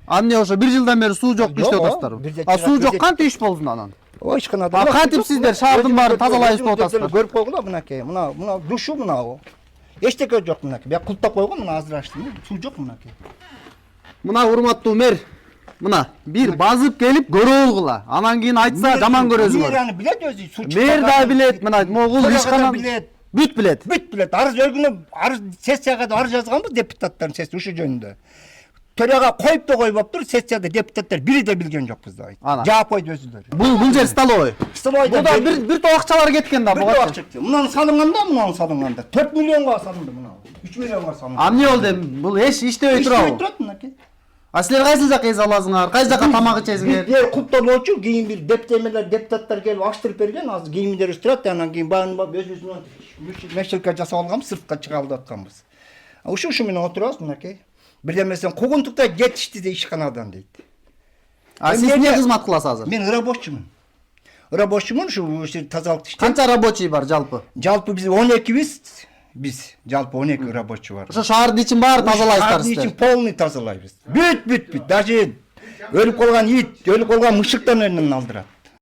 Anne ошо 1 жылдан бери суу жок иштеп атасыздар. А суу жок кантип иш болсун анан? Ой ишканада. Кантип сиздер шаардын баарын тазалайбыз деп атасыздар? Көрүп койгула мынакей. Мына душу мына. Эчтеке жок мынакей. Бияк култап койгон мына азыр аштым. Суу жок мынакей. Мына урматтуу мэр, мына бир базып келип көрө алгыла. Анан кийин айтса жаман көрөсүңөр. Мэр аны билет өзү суу чыккан. Мэр да билет, мына могул ишкана билет. Бүт билет. Бүт билет. Арыз өргүнү, арыз сессияга да арыз жазганбыз депутаттардын сессия ушу жөнүндө. Төрага коюп да койбоптур, сессияда депутаттар бири да билген жокпуз да. Жаап койду өзүлөрү. Бул жер столовой. Столовойда Буда бир топ акчалар кеткен да буга. Мунаны салынганда 4 миллионго салынды мына. 3 миллионго салынды. А эмне болду эми? Бул эч иштебей турабы? Иштебей турат мынакей. А силер кайсы жакка эз аласыңар? Кайсы жакка тамак ичесиңер? Бир куттоолоочу кийин бир депутаттар келип аштырып берген, азыр кийимдер турат, анан кийин баарын өзүбүздүн мешелка жасап алганбыз, сыртка чыга алып атканбыз. Ушу менен отурабыз мынакей. Бирдемесин кугунтукта жетишти де ишканадан дейт. А сиз эмне кызмат кыласыз азыр? Мен рабочумун. Рабочумун, ушу тазалыкты иштейм. Канча рабочий бар жалпы? Жалпы биз 12биз. Биз жалпы 12 рабочий бар. Ошо шаардын ичин баары тазалайсыздар Шаардын сиздер. ичин полный тазалайбыз. Бүт. Даже өлүп калган ит, өлүп калган мышыктан önүнөн алдырат.